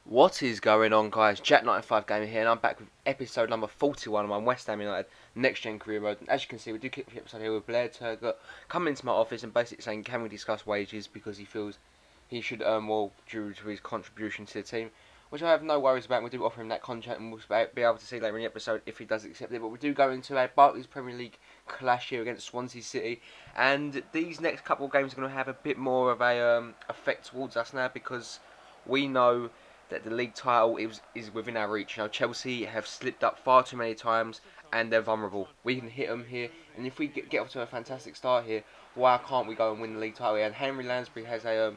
What is going on, guys? Jack95 Gamer here, and I'm back with episode number 41 of my West Ham United Next Gen Career Mode. And as you can see, we do kick the episode here with Blair Turgott coming into my office and basically saying, can we discuss wages, because he feels he should earn more due to his contribution to the team, which I have no worries about. We do offer him that contract, and we'll be able to see later in the episode if he does accept it. But we do go into a Barclays Premier League clash here against Swansea City, and these next couple of games are going to have a bit more of a effect towards us now, because we know that the league title is within our reach. You know, Chelsea have slipped up far too many times, and they're vulnerable. We can hit them here, and if we get off to a fantastic start here, why can't we go and win the league title here? And Henry Lansbury has a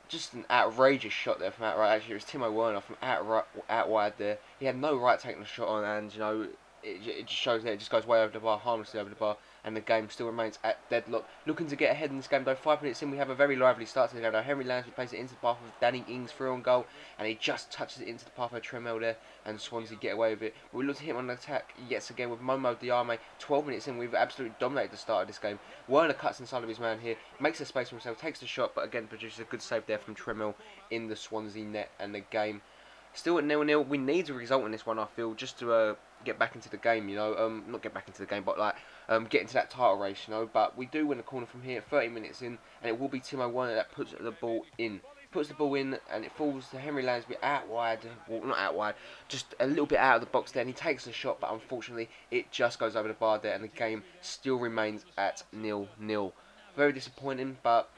just an outrageous shot there from out right. Actually, it was Timo Werner from out wide there. He had no right taking the shot on, and you know, it just shows that it just goes way over the bar, harmlessly over the bar, and the game still remains at deadlock. Looking to get ahead in this game though. 5 minutes in, we have a very lively start to the game. Now Henry Lansbury plays it into the path of Danny Ings through on goal, and he just touches it into the path of Tremel there, and Swansea get away with it. But we look to hit him on an attack yet again with Momo Diame. 12 minutes in, we've absolutely dominated the start of this game. Werner cuts inside of his man here, makes a space for himself, takes the shot, but again produces a good save there from Tremel in the Swansea net, and the game still at 0-0. We need a result in this one, I feel, just to get back into the game, you know. Not get back into the game, but like get into that title race, you know. But we do win the corner from here, 30 minutes in, and it will be Timo Werner that puts the ball in. Puts the ball in, and it falls to Henry Lansbury out wide. Well, not out wide, just a little bit out of the box there. And he takes the shot, but unfortunately, it just goes over the bar there, and the game still remains at 0-0. Very disappointing, but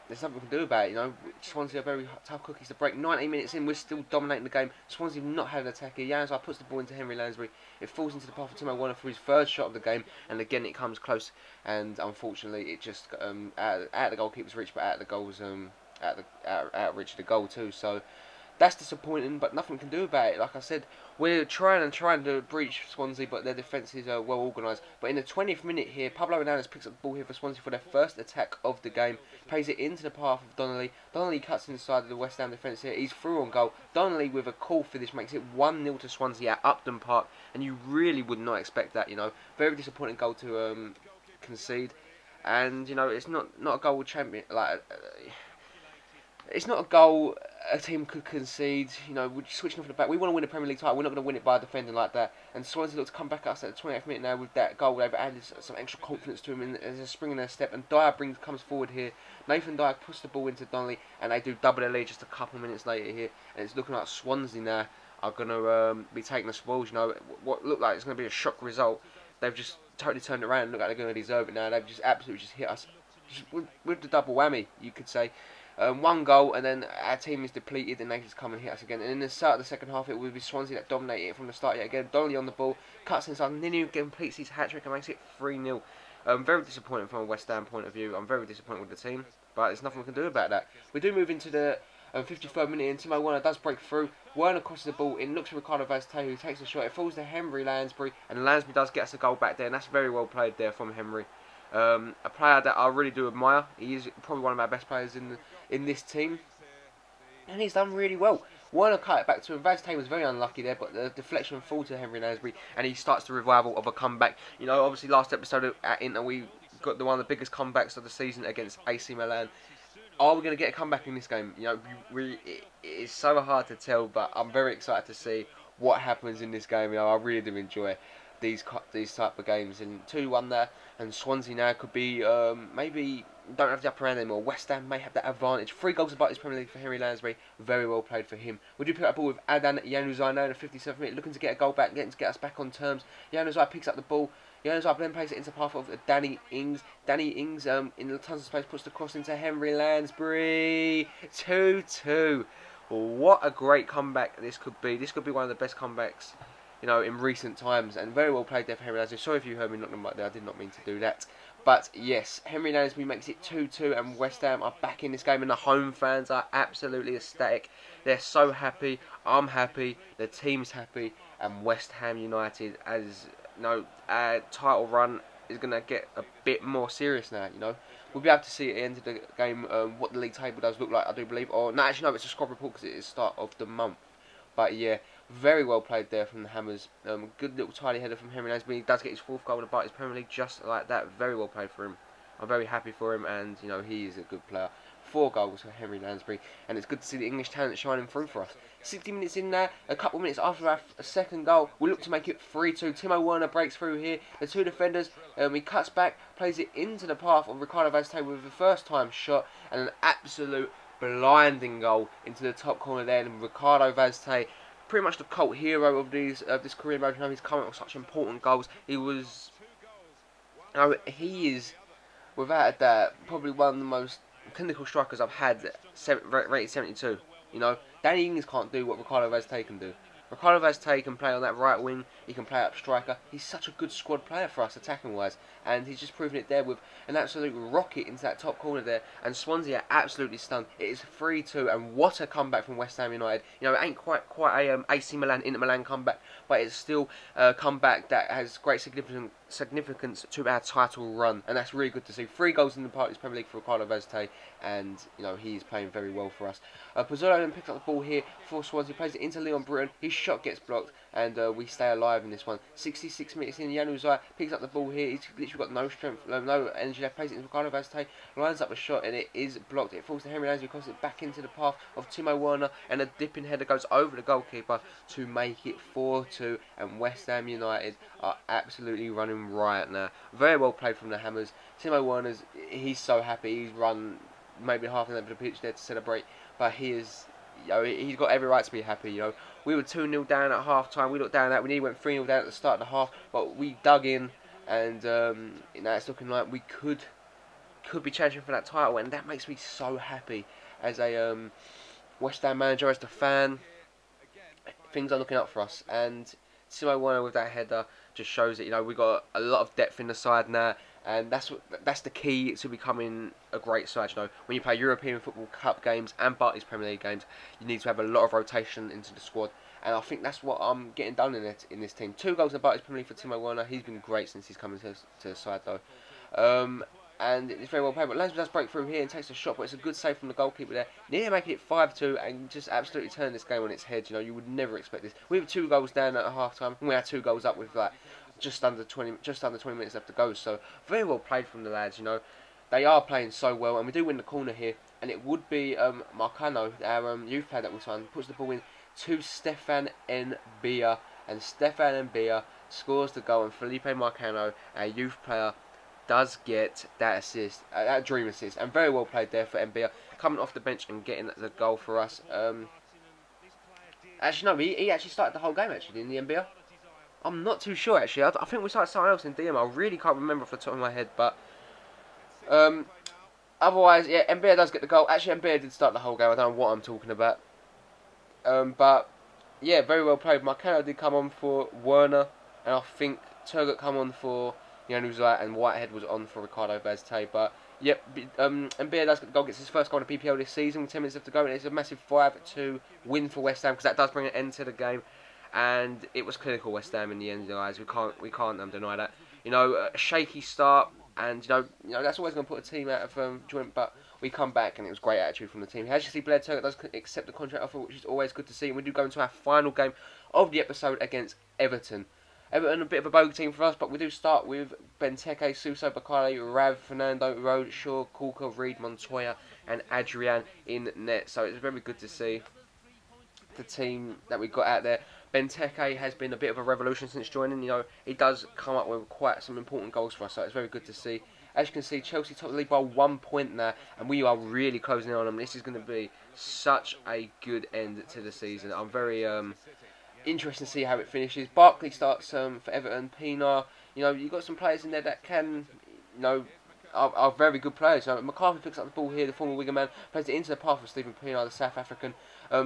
there's nothing we can do about it, you know. Swansea are very tough cookies to break. 90 minutes in, we're still dominating the game. Swansea have not had an attack here. Januzaj puts the ball into Henry Lansbury. It falls into the path of Timo Werner for his third shot of the game, and again it comes close. And unfortunately, it just out of the goalkeeper's reach, but out of the goals out of reach of the goal too. So that's disappointing, but nothing we can do about it. Like I said, we're trying to breach Swansea, but their defences are well organised. But in the 20th minute here, Pablo Hernandez picks up the ball here for Swansea for their first attack of the game. Plays it into the path of Donnelly. Donnelly cuts inside of the West Ham defence here. He's through on goal. Donnelly with a cool finish makes it 1-0 to Swansea at Upton Park. And you really would not expect that, you know. Very disappointing goal to concede. And, you know, it's not a goal champion. It's not a goal a team could concede. You know, we're switching off the back. We want to win the Premier League title. We're not going to win it by defending like that. And Swansea look to come back at us at the 28th minute now with that goal. They've added some extra confidence to him, and there's a spring in their step. And Dyer comes forward here. Nathan Dyer puts the ball into Donnelly, and they do double their lead just a couple of minutes later here. And it's looking like Swansea now are going to be taking the spoils. You know, what looked like it's going to be a shock result, they've just totally turned it around and look like they're going to deserve it now. They've just absolutely just hit us with the double whammy, you could say. One goal, and then our team is depleted, and they just come and hit us again. And in the start of the second half, it will be Swansea that dominated it from the start yet again. Donnelly on the ball, cuts inside, and Ninu completes his hat-trick and makes it 3-0. Very disappointing from a West Ham point of view. I'm very disappointed with the team, but there's nothing we can do about that. We do move into the 53rd minute, and Timo Werner does break through. Werner crosses the ball in, looks for Ricardo Vazte, who takes the shot. It falls to Henry Lansbury, and Lansbury does get us a goal back there, and that's very well played there from Henry. A player that I really do admire. He is probably one of our best players in this team, and he's done really well. Werner cut it back to him. Vazte was very unlucky there, but the deflection falls to Henry Lansbury, and he starts the revival of a comeback. You know, obviously last episode at Inter we got one of the biggest comebacks of the season against AC Milan. Are we going to get a comeback in this game? You know, it is so hard to tell, but I'm very excited to see what happens in this game. You know, I really do enjoy these type of games. And 2-1 there, and Swansea now could be maybe don't have the upper hand anymore. West Ham may have that advantage. 3 goals about this Premier League for Henry Lansbury. Very well played for him. We do pick up the ball with Adan Januzaj now in the 57th minute, looking to get a goal back, getting to get us back on terms. Januzaj picks up the ball. Januzaj then plays it into the path of Danny Ings. Danny Ings in the tons of space puts the cross into Henry Lansbury. 2-2. What a great comeback this could be. This could be one of the best comebacks, you know, in recent times, and very well played there for Henry Lansbury. Sorry if you heard me knocking right there, I did not mean to do that. But yes, Henry Lansbury makes it 2-2, and West Ham are back in this game, and the home fans are absolutely ecstatic. They're so happy, I'm happy, the team's happy, and West Ham United, as you know, our title run is going to get a bit more serious now, you know. We'll be able to see at the end of the game what the league table does look like, I do believe. Or, no, actually, no, it's a squad report because it is the start of the month. But yeah, very well played there from the Hammers. Good little tidy header from Henry Lansbury. He does get his 4th goal in the Barclays Premier League just like that. Very well played for him. I'm very happy for him, and you know, he is a good player. 4 goals for Henry Lansbury, and it's good to see the English talent shining through for us. 60 minutes in there, a couple of minutes after our second goal, we look to make it 3-2. Timo Werner breaks through here. The two defenders, he cuts back, plays it into the path of Ricardo Vazquez with the first time shot, and an absolute blinding goal into the top corner there. And Ricardo Vazquez, pretty much the cult hero of this career mode. He's coming with such important goals. He is, without a doubt, probably one of the most clinical strikers I've had, rated 72. Danny Ings can't do what Ricardo Vazquez can do. Ricardo Vazquez can play on that right wing, he can play up striker. He's such a good squad player for us, attacking wise, and he's just proven it there with an absolute rocket into that top corner there. And Swansea are absolutely stunned. It is 3-2, and what a comeback from West Ham United. It ain't quite a AC Milan, Inter Milan comeback, but it's still a comeback that has great significance to our title run, and that's really good to see. 3 goals in the Parties Premier League for Ricardo Vazquez, and he's playing very well for us. Pozzolo then picks up the ball here for Swansea, plays it into Leon Britton. His shot gets blocked, and we stay alive in this one. 66 minutes in, Januzaj picks up the ball here. He's literally got no strength, no energy left. Plays it into Ricardo Vazquez, lines up a shot, and it is blocked. It falls to Henry Lansbury, crosses it back into the path of Timo Werner, and a dipping header goes over the goalkeeper to make it 4-2. And West Ham United are absolutely running riot now. Very well played from the Hammers. Timo Werner's, he's so happy. He's run maybe half an hour to the pitch there to celebrate, but he's got every right to be happy. We were 2-0 down at half time. We looked down at that. We nearly went 3-0 down at the start of the half, but we dug in, and it's looking like we could be challenging for that title, and that makes me so happy as a West Ham manager, as the fan. Things are looking up for us, and Timo Werner with that header just shows that we've got a lot of depth in the side now, and that's the key to becoming a great side. When you play European Football Cup games and Barclays Premier League games, you need to have a lot of rotation into the squad, and I think that's what I'm getting done in this team. 2 goals in the Barclays Premier League for Timo Werner. He's been great since he's come to the side though. And it's very well played, but Lansbury does break through here and takes a shot, but it's a good save from the goalkeeper there. Nearly making it 5-2 and just absolutely turn this game on its head. You would never expect this. We were 2 goals down at half time, and we had 2 goals up with just under 20 minutes left to go. So very well played from the lads. They are playing so well, and we do win the corner here. And it would be Marcano, our youth player that we signed, puts the ball in to Stefan Mbia, and Stefan Mbia scores the goal, and Felipe Marcano, our youth player, does get that assist, that dream assist, and very well played there for Mbia, coming off the bench and getting the goal for us. Actually, no, he actually started the whole game, actually, didn't he, Mbia? I'm not too sure, actually. I think we started someone else in DM. I really can't remember off the top of my head, but otherwise, yeah, Mbia does get the goal. Actually, Mbia did start the whole game. I don't know what I'm talking about. But yeah, very well played. Marcano did come on for Werner, and I think Turgut come on for Januzaj, and Whitehead was on for Ricardo Vazquez. But yep, Mbia does get the goal, gets his first goal in the PPL this season with 10 minutes left to go, and it's a massive 5-2 win for West Ham, because that does bring an end to the game. And it was clinical West Ham in the end, guys. We can't deny that. A shaky start, and that's always going to put a team out of joint. But we come back, and it was great attitude from the team. As you see, Blair Turgut does accept the contract offer, which is always good to see. And we do go into our final game of the episode against Everton. Everton, a bit of a bogey team for us, but we do start with Benteke, Suso, Bakali, Rav, Fernando, Rode, Shaw, Corker, Reed, Montoya, and Adrian in net. So it's very good to see the team that we got out there. Benteke has been a bit of a revolution since joining. He does come up with quite some important goals for us, so it's very good to see. As you can see, Chelsea top of the league by 1 point now, and we are really closing in on them. This is going to be such a good end to the season. I'm very interested to see how it finishes. Barkley starts for Everton. Pienaar, you've got some players in there that can, are very good players. McCarthy picks up the ball here, the former winger man, plays it into the path of Stephen Pienaar, the South African.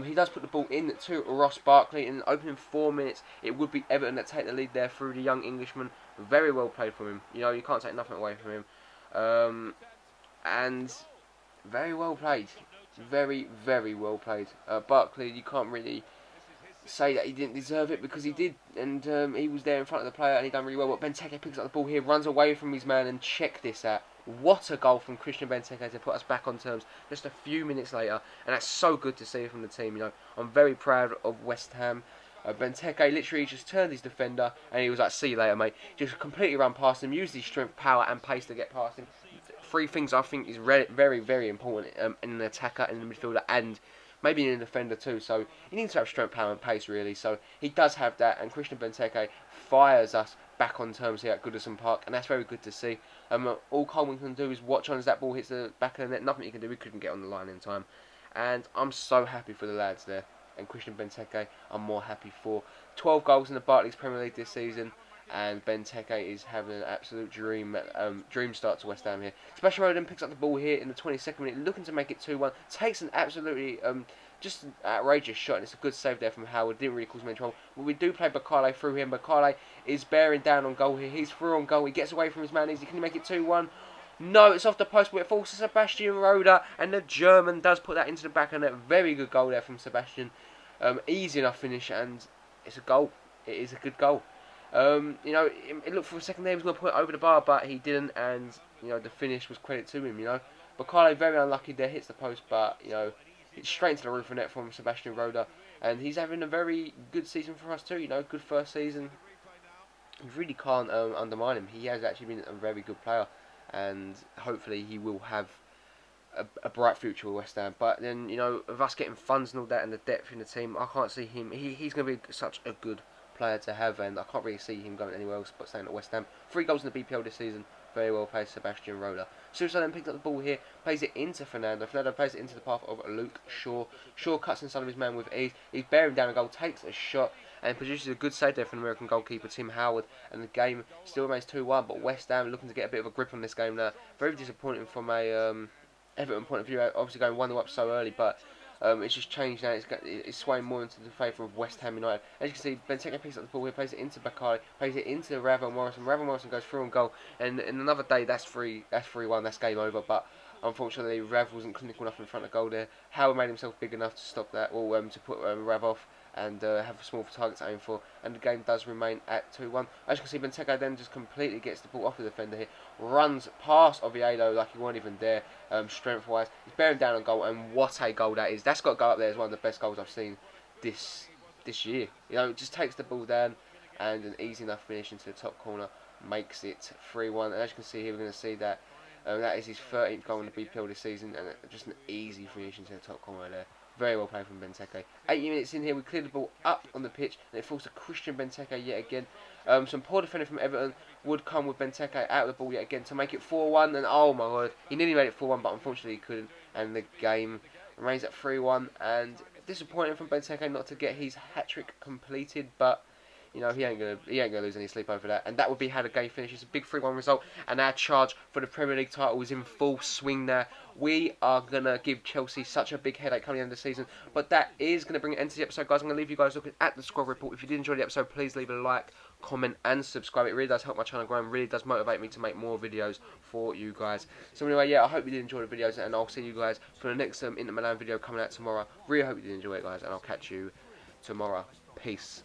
He does put the ball in to Ross Barkley. In the opening 4 minutes, it would be Everton that take the lead there through the young Englishman. Very well played from him. You can't take nothing away from him. And very well played. Very, very well played. Barkley, you can't really say that he didn't deserve it, because he did, and he was there in front of the player and he done really well. But Benteke picks up the ball here, runs away from his man, and check this out. What a goal from Christian Benteke to put us back on terms just a few minutes later, and that's so good to see from the team. I'm very proud of West Ham. Benteke literally just turned his defender and he was like, see you later, mate. Just completely run past him, used his strength, power and pace to get past him. three things I think is very, very important in an attacker, in a midfielder, and maybe in a defender too. So he needs to have strength, power, and pace really. So he does have that, and Christian Benteke fires us back on terms here at Goodison Park, and that's very good to see. All Coleman can do is watch on as that ball hits the back of the net. Nothing he can do. He couldn't get on the line in time, and I'm so happy for the lads there. And Christian Benteke, I'm more happy for. 12 goals in the Barclays Premier League this season, and Benteke is having an absolute dream start to West Ham here. Sebastian Roden picks up the ball here in the 22nd minute, looking to make it 2-1. Takes an absolutely just an outrageous shot, and it's a good save there from Howard. Didn't really cause him any trouble. But we do play Bakale through him. Bakale is bearing down on goal here. He's through on goal. He gets away from his man. Can he make it 2-1? No, it's off the post, but it falls to Sebastian Roda, and the German does put that into the back of the net. Very good goal there from Sebastian. Easy enough finish, and it's a goal. It is a good goal. You know, it looked for a second there he was going to put it over the bar, but he didn't, and you know the finish was credit to him. You know, Bakale very unlucky there, hits the post, but you know it's straight into the roof of the net from Sebastian Roda, and he's having a very good season for us too. You know, good first season. You really can't undermine him. He has actually been a very good player, and hopefully he will have a bright future with West Ham. But then, you know, with us getting funds and all that and the depth in the team, I can't see him. He's going to be such a good player to have, and I can't really see him going anywhere else but staying at West Ham. 3 goals in the BPL this season. Very well played, Sebastian Roda. Suicide then picks up the ball here, plays it into Fernando. Fernando plays it into the path of Luke Shaw. Shaw cuts inside of his man with ease. He's bearing down a goal, takes a shot, and produces a good save there from American goalkeeper Tim Howard. And the game still remains 2-1, but West Ham looking to get a bit of a grip on this game now. Very disappointing from a Everton point of view, obviously going 1-0 up so early, but it's just changed now. It's swaying more into the favour of West Ham United. As you can see, Benteke picks up the ball here, plays it into Bakari, plays it into Ravel Morrison. Ravel Morrison goes through on goal, and in another day, that's 3-1, that's game over. But unfortunately, Rav wasn't clinical enough in front of goal there. Howard made himself big enough to stop that, or to put Rav off and have a small target to aim for, and the game does remain at 2-1. As you can see, Benteke then just completely gets the ball off the defender here, runs past Oviedo like he wasn't even there, strength-wise. He's bearing down on goal, and what a goal that is. That's got to go up there as one of the best goals I've seen this year. You know, it just takes the ball down, and an easy enough finish into the top corner makes it 3-1. And as you can see here, we're going to see that that is his 13th goal in the BPL this season, and just an easy finish into the top corner there. Very well played from Benteke. 80 minutes in here, we cleared the ball up on the pitch, and it falls to Christian Benteke yet again. Some poor defending from Everton would come with Benteke out of the ball yet again to make it 4-1, and oh my god, he nearly made it 4-1, but unfortunately he couldn't, and the game remains at 3-1, and disappointing from Benteke not to get his hat-trick completed, but you know, he ain't gonna lose any sleep over that. And that would be how the game finishes. A big 3-1 result, and our charge for the Premier League title is in full swing now. We are gonna give Chelsea such a big headache coming into the season. But that is gonna bring an end to the episode, guys. I'm gonna leave you guys looking at the squad report. If you did enjoy the episode, please leave a like, comment, and subscribe. It really does help my channel grow and really does motivate me to make more videos for you guys. So anyway, yeah, I hope you did enjoy the videos, and I'll see you guys for the next Inter Milan video coming out tomorrow. Really hope you did enjoy it, guys, and I'll catch you tomorrow. Peace.